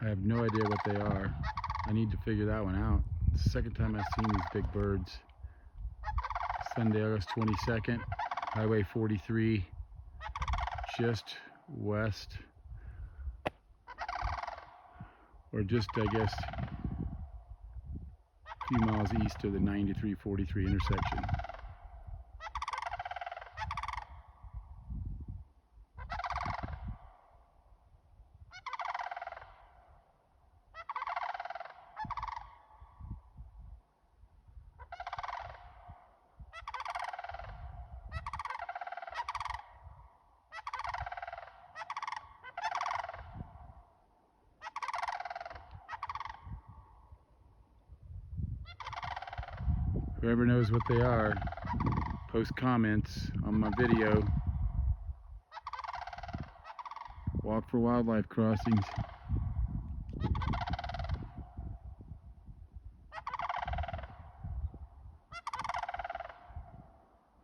I have no idea what they are. I need to figure that one out. It's the second time I've seen these big birds. Sunday, August 22nd, Highway 43, just west, or just, I guess, a few miles east of the 93-43 intersection. Whoever knows what they are, post comments on my video. Walk for Wildlife Crossings.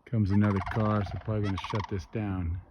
Comes another car, so I'm probably going to shut this down.